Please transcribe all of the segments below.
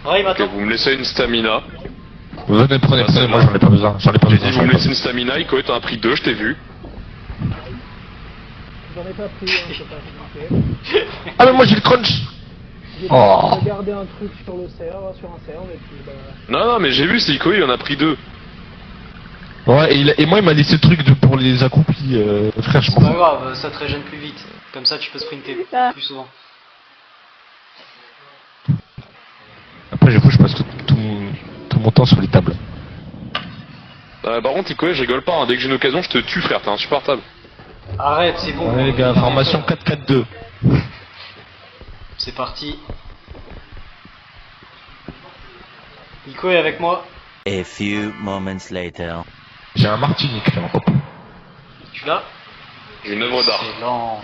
Ouais, il Ok, m'attend. vous me laissez une stamina. Venez, prenez, moi j'en ai pas besoin, J'ai dit vous me laissez une stamina, Iko t'en as pris 2, je t'ai vu. J'en ai pas pris, hein, c'est pas compliqué. Ah mais moi j'ai le crunch. J'ai Oh. regardé un truc sur le serve, sur un serve, et puis bah... Non, mais j'ai vu, c'est Iko, il en a pris 2. Ouais, et moi il m'a laissé le truc pour les accroupis, frère, je C'est m'en pas fous. grave, ça te régène plus vite. Comme ça, tu peux sprinter plus souvent. Après, je passe tout mon temps sur les tables. Par contre, Iko, je rigole pas, hein. Dès que j'ai une occasion, je te tue, frère, t'es insupportable. Arrête, c'est bon. Ouais, les gars, formation 4-4-2. C'est parti. Nico est avec moi. A few moments later. J'ai un Martinique là. Hop. Tu l'as? J'ai une œuvre d'art. C'est lent.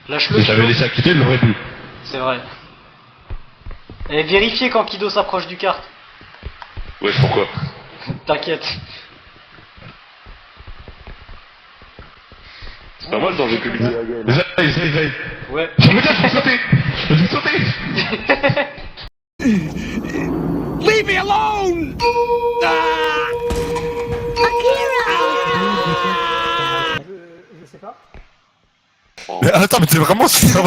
Lâche-le. Si j'avais laissé à quitter, il l'aurait bu. C'est vrai. Et vérifiez quand Kido s'approche du kart. Ouais, pourquoi? T'inquiète. C'est pas mal le danger public. Essaye. Ouais. Je vais sauter. Leave me alone! Je sais pas. Mais attends, mais c'est vraiment super.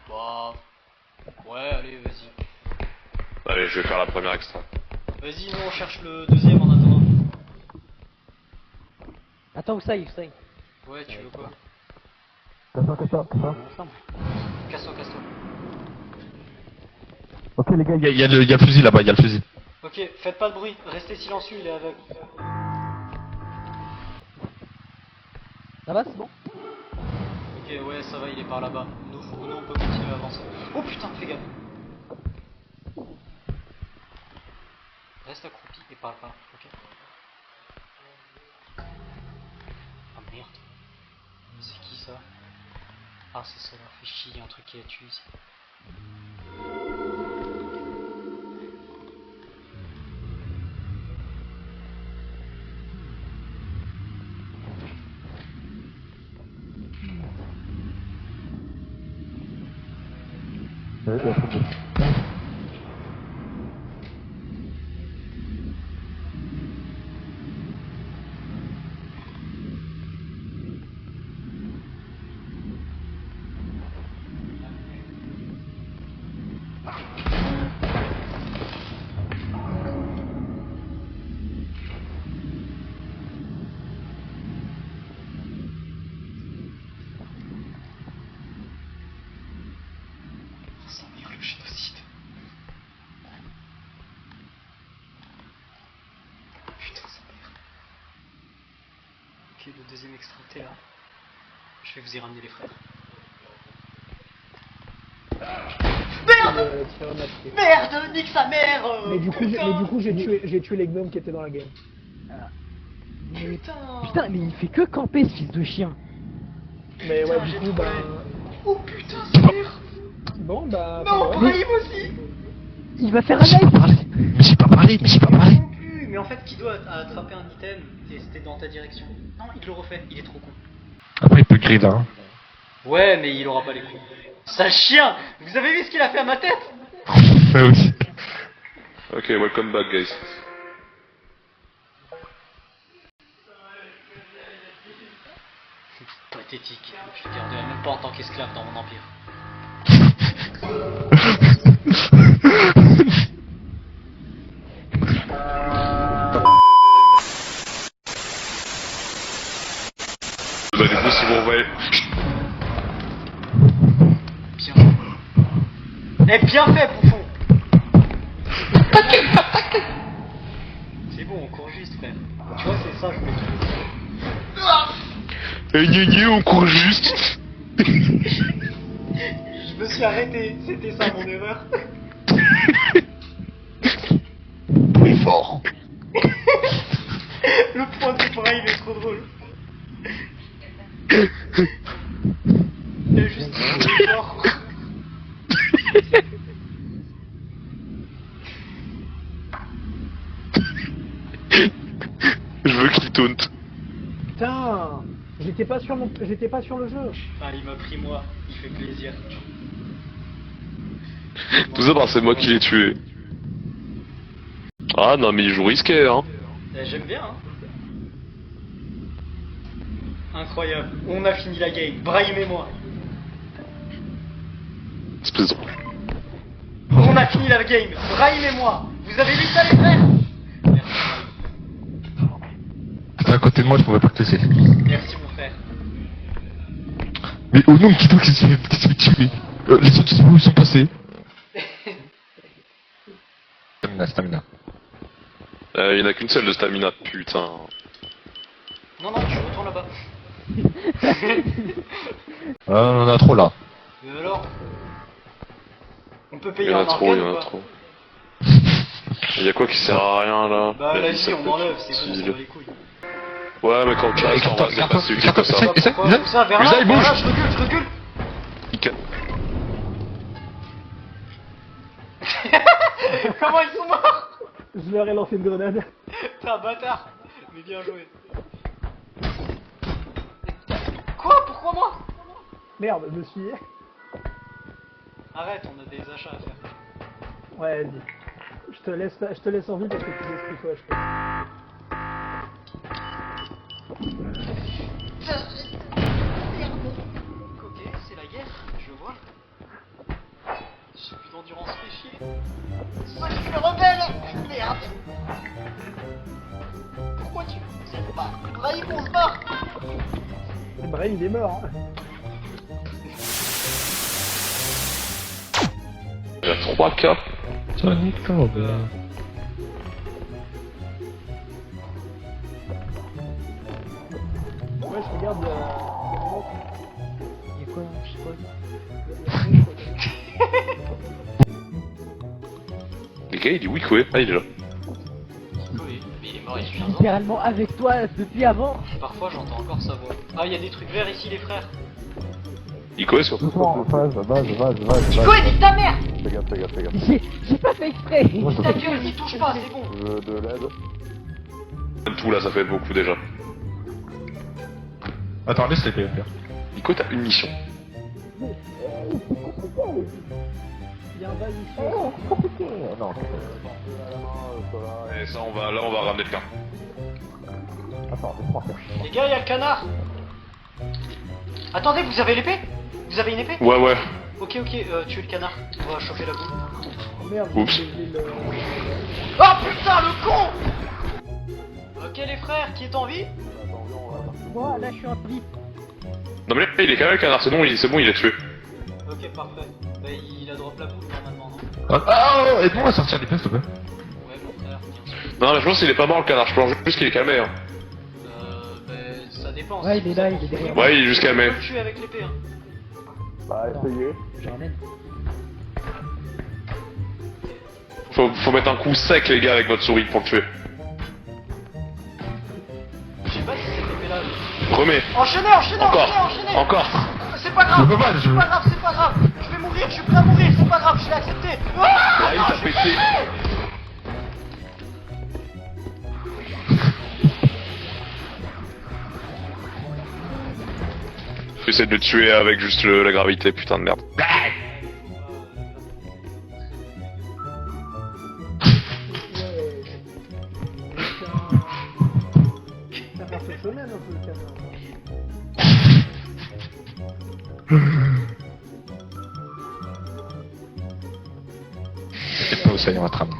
Bah. Ouais, allez, vas-y. Allez, je vais faire la première extra. Vas-y, nous on cherche le deuxième en attendant. Attends, où ça, Yves, ça Ouais, tu veux quoi? Casse-toi. Casse-toi. Ok les gars, il y a le fusil là-bas, il y a le fusil. Ok, faites pas de bruit, restez silencieux, il est aveugle. Ça va, c'est bon? Ok, ouais, ça va, il est par là-bas. Nous, on peut continuer à avancer. Oh putain, fais gaffe. Reste accroupi et parle pas, ok? Ah merde. C'est qui ça? Ah, c'est ça, là, fait chier, il y a un truc qui l'a tué ici. Ça mire le génocide. Putain, ça mire. Ok, le deuxième extrait là. Je vais vous y ramener les frères. Merde, nique sa mère. Mais du coup, j'ai tué les gnomes qui étaient dans la game. Putain, mais il fait que camper ce fils de chien. Mais ouais, j'ai du coup, trouvé. bah... Oh putain, sa mère. Bon, bah... Non, enfin, Brahim aussi. Il va faire un live. Mais j'ai pas parlé. Non plus, mais en fait, Kido a attrapé un item et c'était dans ta direction. Non, il le refait, il est trop con. Après il peut grid hein. Ouais, mais il aura pas les coups. Sale chien. Vous avez vu ce qu'il a fait à ma tête? Ouais aussi. Ok, welcome back, guys. Pathétique. Je te garderai même pas en tant qu'esclave dans mon empire. Bah, du coup, si vous revoyez. Bien. Eh, bien fait, bouffon. C'est bon, on court juste, frère. Tu vois, c'est ça, je voulais te On court juste. Je me suis arrêté, c'était ça mon erreur. Plus fort. Le point de Brahim il est trop drôle. Il a juste dit fort. Je veux qu'il taunt. Putain. J'étais pas sur le jeu. Ah, il m'a pris moi, il fait plaisir. Tout ça parce que c'est moi qui l'ai tué. Ah non mais il joue risqué hein. J'aime bien, hein. Incroyable. On a fini la game. Brahim et moi. Espèce de... On a fini la game. Brahim et moi. Vous avez vu ça, les frères? Merci. T'étais à côté de moi, je pouvais pas te laisser. Merci, mon frère. Mais au nom de Kito qui s'est fait tuer. Les autres, où ils sont passés? Stamina. Il y en a qu'une seule de stamina, putain. Non, non, tu retournes là-bas. On en a trop là. Mais alors? On peut Il payer y en un a trop, il y organe en ou a pas? trop. Il y a quoi qui sert à rien là? Bah, la vie, ça on enlève, c'est bon, on style. s'en bat les couilles. Ouais, mais quand tu restes en vrai, c'est pas celui qui fait ça. Essaye, Pourquoi? Où ça? Vers là? Usa, il Vers bouge. là, je recule. Comment ils sont morts? Je leur ai lancé une grenade. T'es un bâtard. Mais bien joué. Quoi? Pourquoi moi? Merde, je me suis... Arrête, on a des achats à faire. Ouais, vas-y. Je te laisse en vie parce que tu expliques quoi, je fais. Ok, c'est la guerre, je vois. J'ai plus d'endurance, fais chier. Sonic le rebelle! Merde! Pourquoi tu sais pas? Brahim, on se barre! Brahim, il est mort. Hein. Il y a 3 cas. Sonic Cowboy. Ouais, je regarde... Il y a quoi? Je sais pas. Les gars, il dit oui, quoi. Ah, il est là. Oui, mais il est mort il y a 15 ans. Littéralement avec toi depuis avant. Parfois j'entends encore sa voix. Ah, il y a des trucs verts ici, les frères. Ico est sur. Doucement, vas, Nico, nique ta mère! J'ai pas fait exprès. Ta gueule, n'y touche pas, c'est bon. Tout là, ça fait beaucoup déjà. Attends, laisse les PFR. Ico, t'as une mission. Il y a un bail ici. Et ça, on va ramener le cas. Les gars, il y a le canard. Attendez, vous avez l'épée? Vous avez une épée? Ouais, ouais. Ok, tuez le canard. On va choper la boule. Oh merde, Oups. j'ai le... Oh putain, le con! Ok, les frères, qui est en vie? Moi là je suis en vie. Non, mais là, il est quand même le canard, c'est bon, il est tué. Ok, parfait. Bah, il a drop la boule normalement, non? Aide-moi à sortir les pièces, s'il te plaît. Ouais, mon frère, bien sûr. Non, mais je pense qu'il est pas mort le canard, je pense juste qu'il est calmé. Hein. Bah, ça dépend. Ouais, si il est vous là, en il est pensez. derrière. Ouais, il est juste On calmé. peut le tuer avec l'épée, hein. Je ramène. Faut mettre un coup sec, les gars, avec votre souris pour le tuer. Je sais pas si cette épée-là... Remets. Enchaînez. Encore. C'est pas grave. Je peux pas, je- C'est pas grave. Je vais mourir, je suis prêt à mourir, c'est pas grave, je l'ai accepté. Ah, il t'a pété. J'essaie de le tuer avec juste la gravité, putain de merde. Ça fait semaine un peu le canard. T'inquiète pas, Ossai, on va te ramener.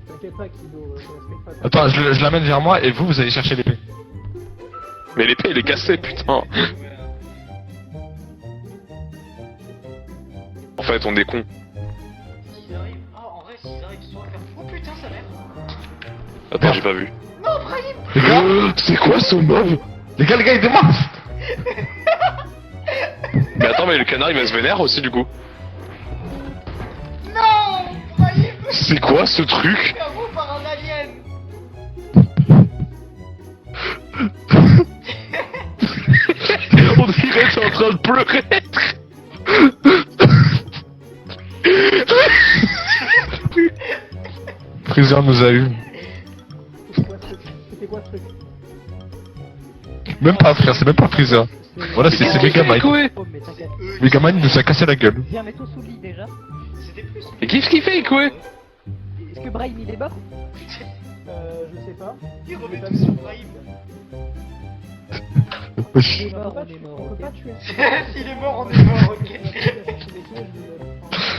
T'inquiète pas, Kido, je respecte pas ta... Attends, je l'amène vers moi et vous allez chercher l'épée. Mais l'épée, il est cassé, putain. En fait, on est con. S'ils arrivent... Ah, en vrai, s'ils arrivent soit à faire... Oh putain, sa mère. Attends, j'ai pas vu. Non, Brahim. Les gars, C'est quoi ce mob? les gars, aidez-moi. Mais attends, mais le canard, il va se vénère aussi, du coup. Non, Brahim. C'est quoi ce truc? Fait à vous par un alien. On dirait que c'est en train de pleurer. Freezer nous a eu. C'était quoi ce truc? Même pas, frère, c'est même pas Freezer. Voilà, c'est Megamind. Oh, mais t'inquiète. Megamind nous a cassé la gueule. Viens, mets-toi sous le lit déjà. C'était plus. Mais qu'est-ce qu'il fait, Ikoé? Est-ce que Brahim il est mort? Je sais pas. Il remet tout sur Brahim. Wesh. Il est mort, on est mort. On peut ok. pas tuer. S'il est mort, on est mort, ok.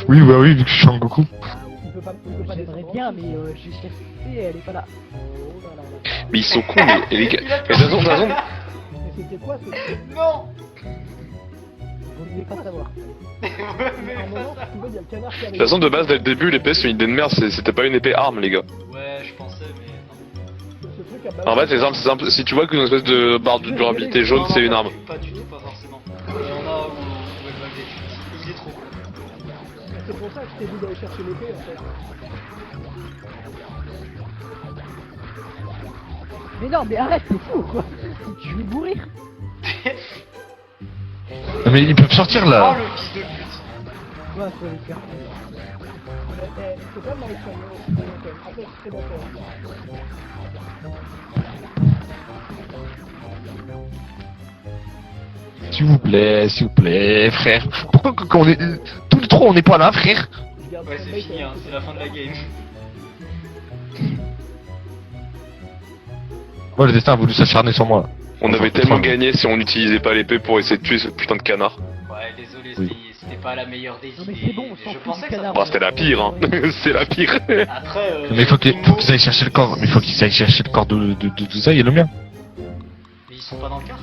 Oui, bah oui, vu que je suis en Goku. Il peut pas J'aimerais descendre. bien, mais j'ai cherché, elle est pas là. Oh là là là. Mais ils sont cons, mais les gars. Il a Mais de toute façon, Mais c'était quoi ce truc? Non. Vous ne voulez pas savoir. Mais À un moment, pas ça. tu vois, il y a le canard qui de arrive. toute façon, de base, dès le début, l'épée c'est une idée de merde, c'était pas une épée arme, les gars. Ouais, je pensais, mais non. Ce truc à base- En fait, c'est simple, si tu vois qu'une espèce de barre de durabilité jaune, Non, c'est non, une arme. Pas du tout, pas forcément. Il y en a où on pouvait le bugger. Il est trop cool. C'est pour ça que je t'ai dit d'aller chercher l'épée en fait. Mais non, mais arrête, t'es fou quoi. Tu veux mourir? Mais ils peuvent sortir Oh là. le fils de pute. Ouais, faut les faire. C'est pas mal soigné. Après, c'est très d'accord. S'il vous plaît, frère. Pourquoi quand on est... Tous les trois on n'est pas là, frère? Je garde Ouais, son c'est mec, fini, hein, c'est la fin de la game. Moi, le destin a voulu s'acharner sur moi. On avait tellement gagné si on n'utilisait pas l'épée pour essayer de tuer ce putain de canard. Ouais, désolé, Oui. c'était pas la meilleure des Non, mais idées. c'est bon, on s'en Je fout pensais du que ça. canard. Bah, c'était la pire, hein. C'est la pire. Après, Mais faut qu'ils aillent chercher le corps. Mais faut qu'ils aillent chercher le corps de tout ça et le mien. Mais ils sont pas dans le kart.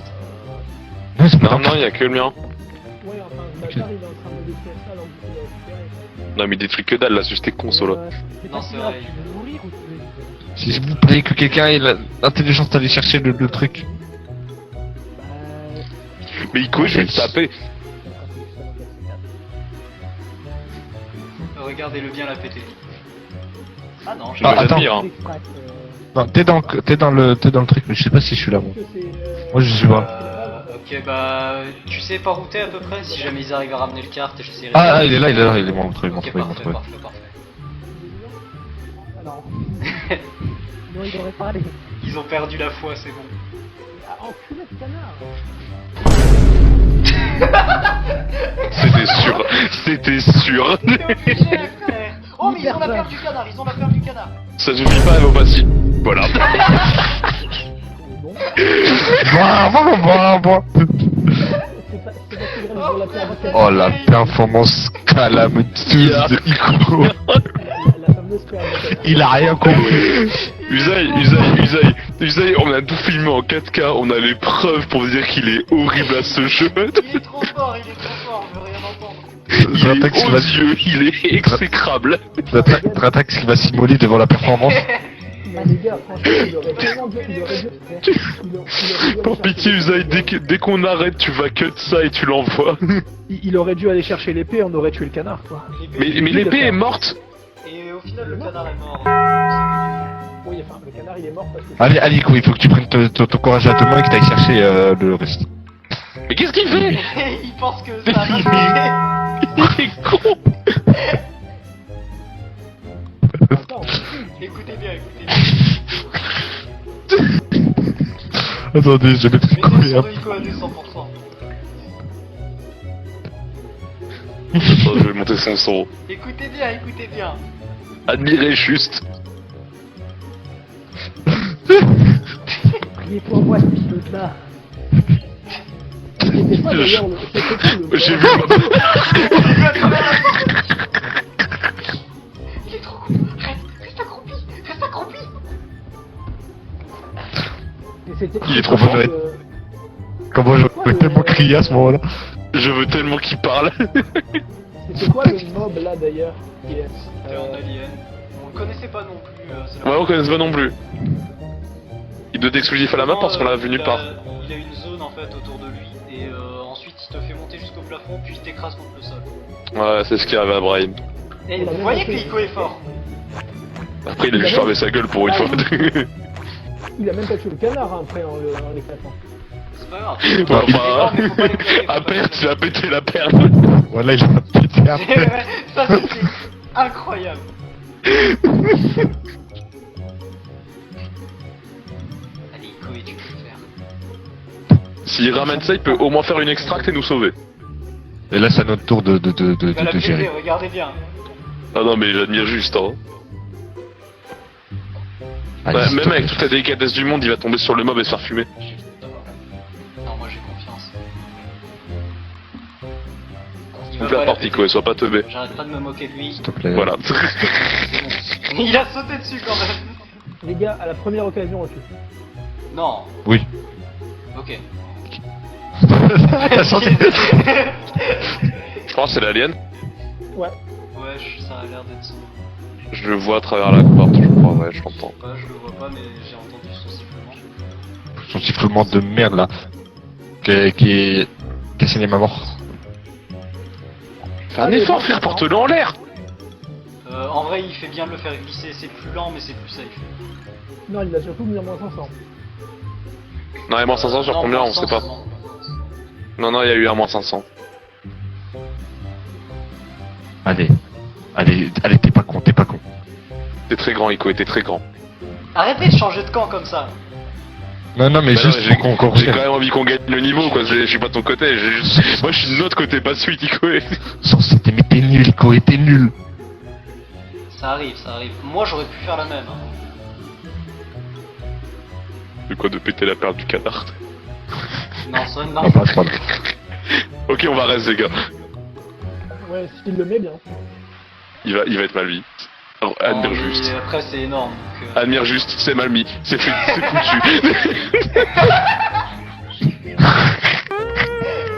Non, c'est pas Non, dans non, y a que le mien. Ouais, enfin, Bachar il est en train de détruire ça alors qu'il l'a récupéré. Non, mais il détruit que dalle là, c'était con, solo. C'est Non, pas c'est si grave, vrai. tu veux mourir ou tu veux... S'il vous plaît, que quelqu'un ait l'intelligence d'aller chercher le truc. Bah... Mais Ikoé, je vais le taper. Regardez-le bien la péter. Ah non, Je Ah, vais attends. l'admire, hein. Extract, Non, t'es dans le truc, mais je sais pas si je suis là, moi. Que c'est, Moi, je sais pas. Ok, bah, tu sais par où t'es à peu près? Si jamais ils arrivent à ramener le kart, j'essaierai. Ah, il est là, il est bon, il m'a Ok, trouvé, parfait, parfait, parfait. Alors, Non, il aurait parlé. Ils ont perdu la foi, c'est bon. ah, enculé de canard. C'était sûr. C'était sûr. T'es obligé, frère. Oh, mais ils ont la Hyper peur du canard, ils ont la peur du canard. Ça suffit pas, mais bah si. Voilà. C'est pas si grave, ils ont la peur du canard. Oh, la performance calamiteuse de Iko. La fameuse peur du canard. Il a rien compris. Usaï, on a tout filmé en 4K, on a les preuves pour dire qu'il est horrible à ce jeu. Il est trop fort, on veut rien entendre. Il est Tratrax qui va- odieux, il est exécrable. Tratrax qui va s'immoler devant la performance. Ah, les gars, franchement, il aurait tellement dû. Il aurait dû Pour pitié, Usaï, dès qu'on arrête, tu vas cut ça et tu l'envoies. il aurait dû aller chercher l'épée, on aurait tué le canard, quoi. Mais l'épée est morte. Et au final, le canard est mort. Oui, enfin, le canard il est mort parce que. Allez, Iko, il faut que tu prennes ton courage à deux mains et que t'ailles chercher le reste. Mais qu'est-ce qu'il fait? Il pense que ça va marcher. Il est con. Attends, Écoutez bien. Attendez, je vais mettre Mettez Iko le et son hop. de Nico à 200%. Attends, je vais monter son son. Écoutez bien. Admirez juste. Priez pour moi, ce pilote-là. c'était pas d'ailleurs le. C'était pas le. J'ai vu. Il est trop cool. Reste accroupi. Et c'était- Il est trop fort, ouais. Comment j'aurais tellement crié à ce moment-là. Je veux tellement qu'il parle. C'était quoi le mob là d'ailleurs qui est, C'était un alien. On le connaissait pas non plus. C'est la Ouais, on connaît pas non plus. Il doit d'exclusif à la map parce qu'on l'a vu nulle part. Il a une zone en fait autour de lui et ensuite il te fait monter jusqu'au plafond puis il t'écrase contre le sol. Ouais, c'est ce qui arrive à Brahim. Et vous voyez que Nico est fort. Après, il a juste fermé sa gueule pour une fois. Il a même pas tué le canard hein, après en l'éclatant. C'est pas grave. Ouais, bah, Mais faut pas les blesser, faut à pas les perte, blesser. il a pété la perle. Voilà, il a pété après. Ça c'était incroyable. Allez Nico et tu peux le faire. S'il ramène ça, il peut au moins faire une extract et nous sauver. Et là, c'est à notre tour Il va la de gérer. péter, regardez bien. Ah non, mais j'admire juste, hein. Allez, Ouais, s'il te même plaît. avec toute la délicatesse du monde, il va tomber sur le mob et se faire fumer. Non, moi j'ai confiance. Il va Ouvre la pas porte, péter. Nico, et sois pas teubé. J'arrête pas de me moquer de lui. S'il te plaît. Voilà. Il a sauté dessus quand même. Les gars, à la première occasion, on tue. Non. Oui. Ok. T'as senti Je crois que c'est l'alien. Ouais. Ouais, ça a l'air d'être son. Je le vois à travers la porte, je crois, ouais, je l'entends. Je le vois pas, mais j'ai entendu son sifflement. son sifflement de merde là. Qui a signé ma mort. Fais un effort, frère, porte-le en l'air. En vrai, il fait bien de le faire glisser. C'est plus lent, mais c'est plus safe. Non, il a surtout mis en moins 500. Non, il y a moins 500 sur Non, combien, moins on sait pas. 100. Non, il y a eu un moins 500. Allez, t'es pas con. T'es très grand, Ico, t'es très grand. Arrêtez de changer de camp comme ça. Non, mais Bah juste non, pour qu'on j'ai quand même envie qu'on gagne le niveau, quoi. Je suis pas de ton côté. Moi, je suis de l'autre côté, pas celui Ico. Mais t'es nul, Ico, t'es nul. Ça arrive, ça arrive. Moi, j'aurais pu faire la même. Hein. De quoi, de péter la perle du canard. Non, ça, non. Ah, pas de Ok, on va rester, les gars. Ouais, s'il le met bien. Il va être mal mis. Alors, admire Non, juste. mais après, c'est énorme. Donc, Admire juste, c'est mal mis. C'est foutu.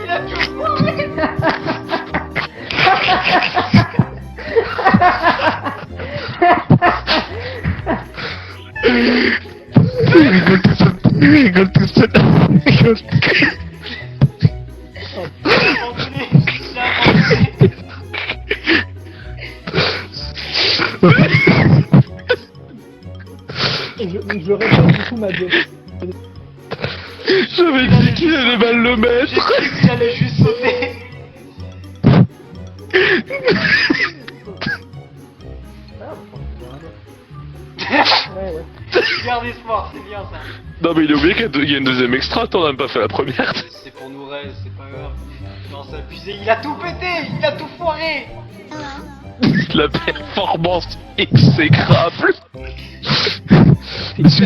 Il a tout foiré. Il rigole tout seul. Enculé, il a abandonné. Je répète du coup ma joke. J'avais dit qu'il allait mal le J'ai mettre. cru qu'il allait juste sauter. Ouais. Garde espoir, c'est bien ça. Non, mais il a oublié qu'il y a une deuxième extra, on n'a même pas fait la première. C'est pour nous rêves, c'est pas grave. Non, c'est abusé, il a tout pété, il a tout foiré. La performance exécrable. Mais ce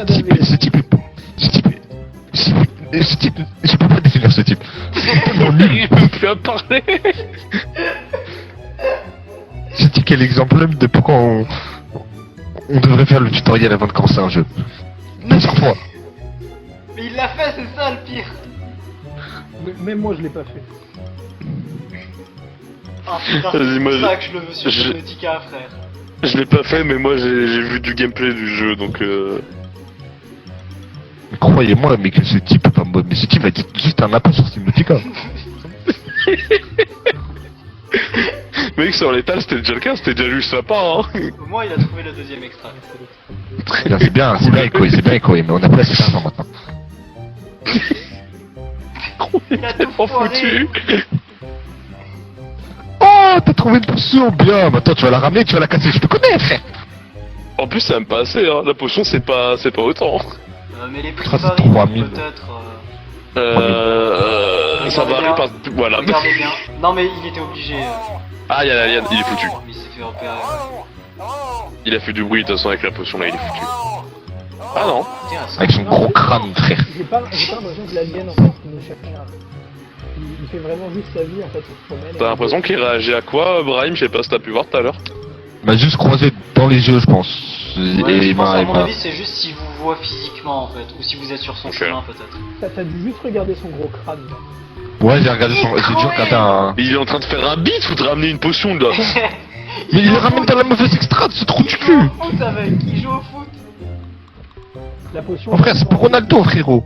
type, je peux pas définir ce type. Il peut plus à parler. Ce type qui est l'exemple même de pourquoi on devrait faire le tutoriel avant de commencer un jeu. Sur toi. Mais il l'a fait, c'est ça le pire. Même moi, je l'ai pas fait. Ah putain, Vas-y, c'est moi, pour ça que je le veux sur je- Subnautica, frère. Je l'ai pas fait, mais moi j'ai vu du gameplay du jeu, donc Croyez-moi, mais que ce type, enfin, mais ce type va être juste un appel sur Subnautica. Mec, sur l'étal, c'était déjà le cas, c'était déjà juste sympa, hein. Au moins, il a trouvé le deuxième extra. Très bien, c'est bien Echo, mais on a pas assez d'argent maintenant. Il a tout Oh, foiré. foutu. Oh, t'as trouvé une potion, bien. Maintenant, tu vas la ramener, tu vas la casser. Je te connais, frère. En plus, ça me pas assez, hein. La potion, c'est pas autant. Mais les prix Ça, c'est varient, 3000. peut-être. Ça Regardez varie bien. par... Voilà. Regardez bien. Non, mais il était obligé. Ah, y'a l'alien, il est foutu. Mais il s'est fait repérer. Il a fait du bruit, de toute façon, avec la potion, là, il est foutu. Ah non. Intéressant. Avec son gros crâne, frère. J'ai pas l'impression que l'alien, en fait, il nous cherche. Il fait vraiment juste sa vie, en fait, il se promène. T'as l'impression qu'il réagit à quoi, Brahim? Je sais pas si t'as pu voir tout à l'heure. M'a juste croisé dans les yeux, je pense. Ouais, Et je pense, à il mon m'a- avis, c'est juste s'il vous voit physiquement, en fait. Ou si vous êtes sur son Ok. chemin, peut-être. T'as dû juste regarder son gros crâne. Ouais, j'ai regardé son... J'ai dû regarder un... Mais il est en train de faire un beat ou de ramener une potion, là? Mais il ramène dans la mauvaise extrate, ce trou du Il joue cul. au foot avec, il joue au foot. La potion... Mon frère, c'est pour Ronaldo, frérot.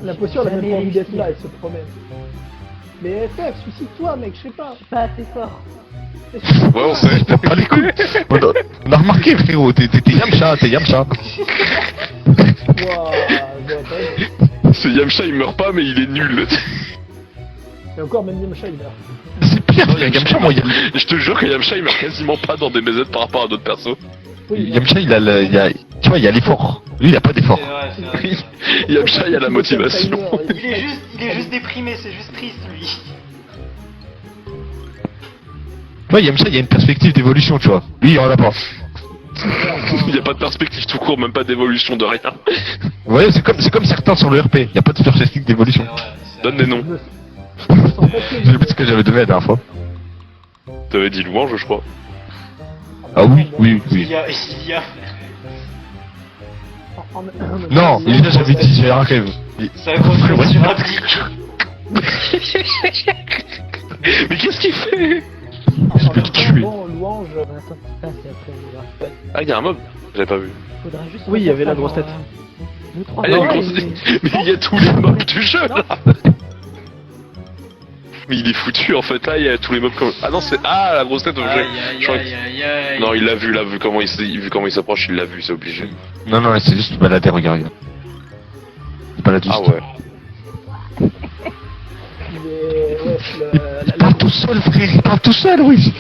La potion, elle a même pas envie d'être là, elle se promène. Mais FF, suicide-toi, mec, je sais pas. Pas assez fort. Ouais, on sait. Je pas les couilles. On a remarqué, frérot, t'es Yamcha. Wouah, j'aurais pas aimé. Ce Yamcha, il meurt pas, mais il est nul. Et encore, même Yamcha, il meurt. C'est pire, frère, Yamcha, moi, Je te jure que Yamcha, il meurt quasiment pas dans des BZ par rapport à d'autres persos. Oui, Yamcha, il a... Tu tu vois, il y a l'effort. Lui, il a pas d'effort. C'est vrai, c'est vrai. c'est vrai. Yamcha, il y a la motivation. Il est juste déprimé, c'est juste triste lui. Tu vois, Yamcha, il y a une perspective d'évolution, tu vois. Lui, il en a pas. Il y a pas de perspective tout court, même pas d'évolution de rien. Vous voyez, c'est comme certains sur le RP. Il y a pas de perspective d'évolution. C'est vrai, c'est Donne vrai. des noms. J'ai oublié ce que j'avais donné la dernière fois. T'avais dit louange, je crois. Ah oui, oui, Il oui. y a... Non, il a jamais dit, j'ai un rêve. Ça reflète sur un pic. Mais qu'est-ce qu'il fait? Je peux le tuer. Bon, louange. Attends, ça c'est après. Ah, il y a un mob. J'avais pas vu. Faudra juste. Oui, il y avait la grosse tête. 2-3 Ah, il y a non, une grosse- Mais il y a tous les mobs du jeu là. Mais il est foutu en fait, là il y a tous les mobs comme... Ah non c'est... Ah la grosse tête au jeu. Aïe Je crois aïe que- aïe aïe. Non il l'a vu comment il s'approche, il l'a vu, c'est obligé. Non, non, c'est juste balader, regarde. Il balade juste. Ah ouais. Il parle tout seul, frère, il parle tout seul, oui.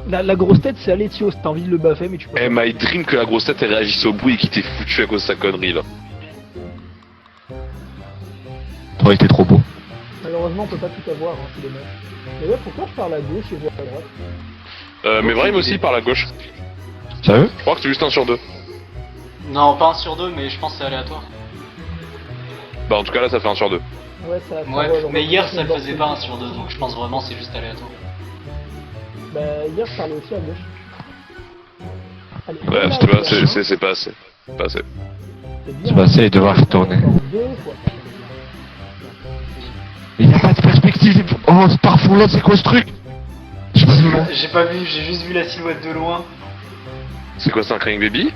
La grosse tête, c'est Alétios. T'as envie de le baffer, mais tu peux Eh pas. my dream que la grosse tête elle réagisse au bruit et qu'il t'ait foutu à cause de sa connerie là. Toi, il était trop beau. Malheureusement, on peut pas tout avoir, hein, c'est dommage. Mais ouais, pourquoi je parle à gauche et je vois à droite? Mais Brahim aussi par la gauche. Sérieux? Je crois que c'est juste un sur deux. Non, pas un sur deux, mais je pense que c'est aléatoire. Bah en tout cas là ça fait un sur deux. Ouais, ça. Ouais, on mais va hier faire ça le une faisait borne. pas un sur deux, donc je pense vraiment c'est juste aléatoire. Bah, hier, je parlais aussi à gauche. Allez, Ouais, là, parce que là c'est bien. c'est pas assez. Pas assez. C'est bien. C'est passé et devoir retourner. Encore deux, quoi. Il n'y a pas de perspective. Oh, c'est par fond là, c'est quoi ce truc? Je sais pas comment. J'ai pas vu, j'ai juste vu la silhouette de loin. C'est quoi, c'est un Crying Baby?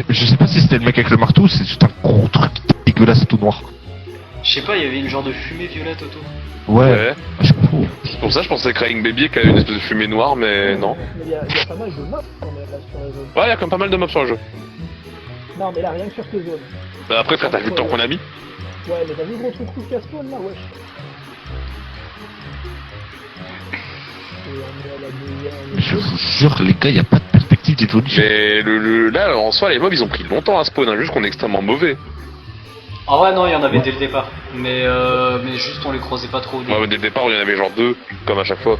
Je sais pas si c'était le mec avec le marteau ou c'est juste un gros truc dégueulasse tout noir. Je sais pas, il y avait une genre de fumée violette autour. Ouais. Je fous. C'est pour ça que je pensais Crying Baby qui avait une espèce de fumée noire, mais non. Mais il y a pas mal de mobs quand même là sur la zone. Ouais, il y a quand même pas mal de mobs sur le jeu. Non, mais là, rien que sur cette zone. Bah après frère, t'as vu le temps qu'on a mis? Ouais, mais t'as vu le gros truc rouge qui a spawn là, wesh. Et on est à la deuxième. Je vous jure, les gars, il n'y a pas de perspective d'évolution. Mais là, en soi, les mobs ils ont pris longtemps à spawn, hein, juste qu'on est extrêmement mauvais. En vrai, non, il y en avait dès le départ. Mais juste on les croisait pas trop au début. Ouais, dès le départ, il y en avait genre deux, comme à chaque fois.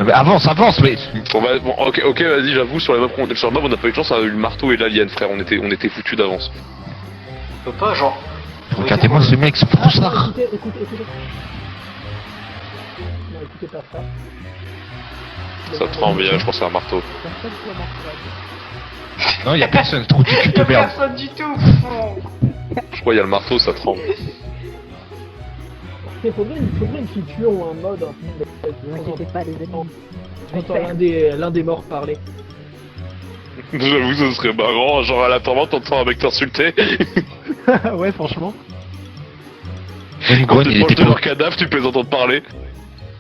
Mais avance, mais. Bon, ok, vas-y, j'avoue, sur le mob, on a pas eu de chance, on a eu le marteau et l'alien, frère, on était foutus d'avance. On peut pas, genre. Regardez-moi ce mec, c'est Ah, pour ça. non, écoutez. Non, écoutez pas ça. Ça tremble, je pense que c'est un marteau. Personne peut m'en Non, il y a personne, trop du cul Y'a de merde. personne du tout. Je crois qu'il y a le marteau, ça tremble. Il faudrait une feature ou un mode. Ne vous inquiétez pas, les amis. J'entends l'un des morts parler. J'avoue, ce serait marrant, genre à la tourmente, t'entends un mec t'insulter. Ouais, franchement. Même Quand Gon, t'es il proche était de pas. leur cadavre, tu peux les entendre parler.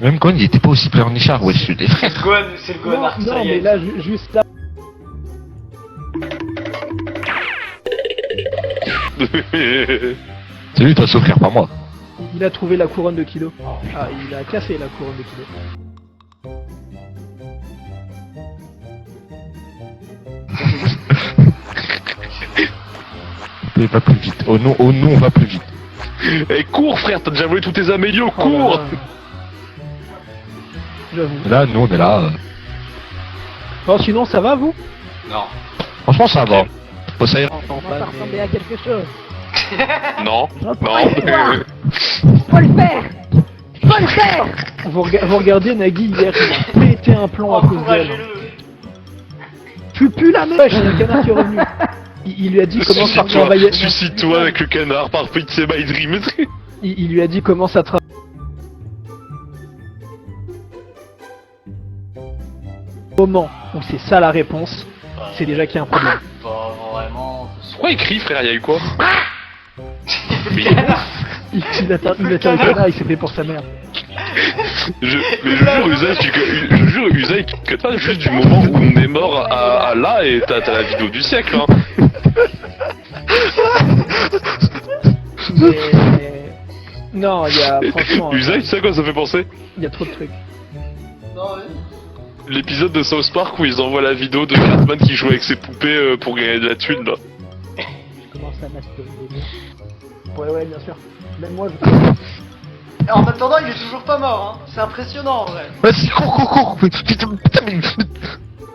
Même Gon, il était pas aussi pleurnichard, wesh, les frères. C'est le Gonard, Non, ça y mais est. là, juste là. C'est lui, toi, souffrir, pas moi. Il a trouvé la couronne de Kilo. Ah, il a cassé la couronne de Kilo. Il va plus vite. Oh non, on va plus vite. Eh, cours, frère, t'as déjà volé tous tes amélios, Oh là cours! là. J'avoue. Là, nous, on est là. Bon, sinon, ça va, vous? Non. Franchement, ça va. Oh, ça ira. On va pas ressembler à quelque chose. Non, Je non. pourrais le voir. Faut le faire. Faut le faire. Vous regardez Nagui hier, il a pété un plomb à cause d'elle. Tu pues la mèche, il y a un canard qui est revenu. Il lui a dit comment ça travaillait. Suicide-toi avec le canard, par pitié, my dream. Il lui a dit comment ça travaille. Au moment où c'est ça la réponse, c'est déjà qu'il y a un problème. Pas vraiment. Pourquoi il crie, frère, y'a eu quoi? Il attend le canard, il s'est fait pour sa mère. Mais je jure, Usaï, que toi, juste du moment où on est mort à là, et t'as la vidéo du siècle, hein. Mais... Non, il y a franchement... Usaï, tu sais à quoi ça fait penser? Il y a trop de trucs. Non, l'épisode de South Park où ils envoient la vidéo de Cartman qui joue avec ses poupées pour gagner de la thune là. Je commence à masturber. Ouais, bien sûr. Même moi, je... Et en attendant, il est toujours pas mort, hein. C'est impressionnant, en vrai. Vas-y, cours. Putain, mais...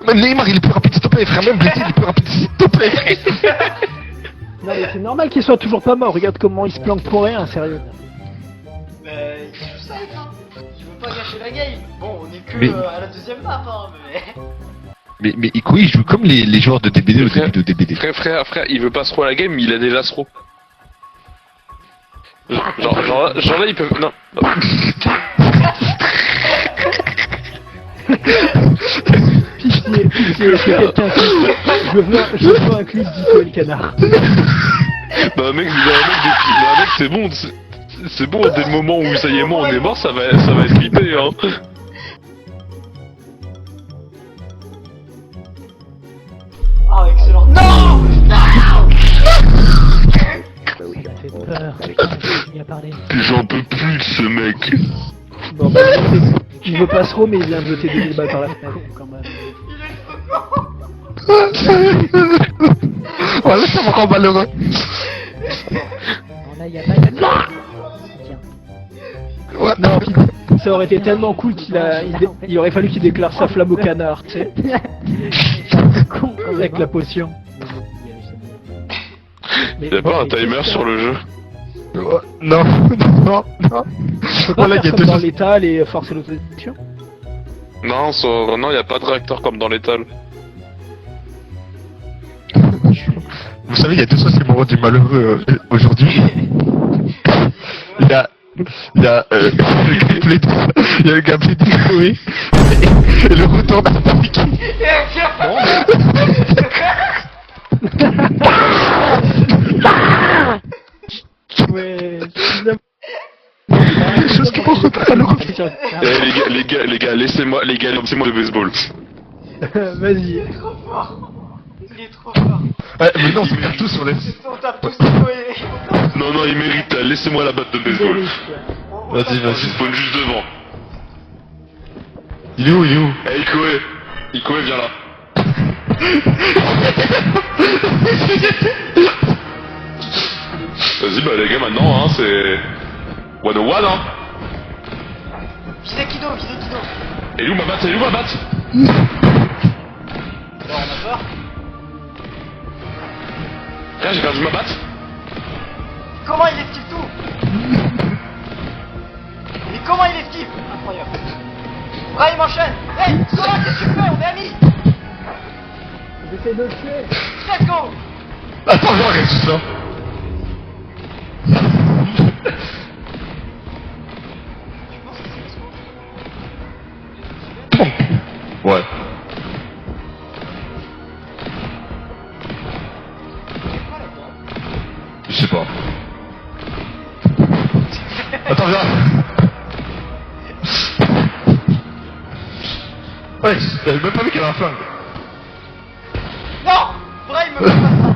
Même Neymar, il est plus rapide, s'il te plaît, frère. Même Blessé, il est plus rapide, s'il te plaît. Non, mais c'est normal qu'il soit toujours pas mort. Regarde comment il se planque pour rien, sérieux. Mais il joue safe, hein. Il veut pas gâcher la game. Bon, on est que Mais- à la deuxième map, hein, mais... Mais Iko, il joue comme les joueurs de DBD au Frère, début de DBD. frère, il veut pas se throw à la game, il a déjà throw. Genre là, ils peuvent... Non. Pitié, est-ce que quelqu'un je veux un clip d'Ito et le canard. Bah mec, c'est bon, c'est bon, dès le moment où ça y est, moi on est mort, ça va être clippé, hein. Ah, excellent. Non! Ça fait peur. Putain, il a parlé. J'en peux plus de ce mec. Bon, bah, il veut pas trop, mais il vient de jeter 2000 balles par la fenêtre. Quand même. Voilà, ça me rend malheureux. Non, là, il y a pas de... Tiens. Ouais. Non, putain, ça aurait été tellement cool il aurait fallu qu'il déclare sa flamme au canard, tu sais, Con, quand même, avec hein. la potion. Mais Y'a pas un timer sur le jeu? Non. on peut pas Voilà, il y a faire comme deux dans choses. l'étal et forcer l'autodestruction. Non, non, y'a pas de réacteur comme dans l'étal. Vous savez, il y a deux choses qui m'ont rendu malheureux aujourd'hui. Il y a le gameplay de Chloé et le retour d'Afrique. Ouais. Des choses qui m'ont rendu malheureux. Les gars, laissez-moi le baseball. Vas-y. Il est trop fort. Il est trop fort. Ouais, mais non, c'est tout sur les... On tape tous Ikoé. Non, il mérite, laissez-moi la batte de baseball. Vas-y. Il spawn juste devant. Il est où? Eh, Ikoé, viens là. Vas-y, bah les gars, maintenant, hein, c'est... 101, hein. Visez Kido. Et où ma batte? Alors, on a peur. Tiens, j'ai perdu ma batte. Comment il esquive tout? Mais comment il esquive? Incroyable. Brahim enchaîne. Hey, Sola, qu'est-ce que tu fais? On est amis. J'essaie de le tuer. Let's go. Attends, j'arrête ça. Tu penses que c'est parce qu'on... Ouais. Je sais pas. Attends, viens. Ouais, j'avais même pas vu qu'elle avait un flingue. Non! Brahim me fait pas ça.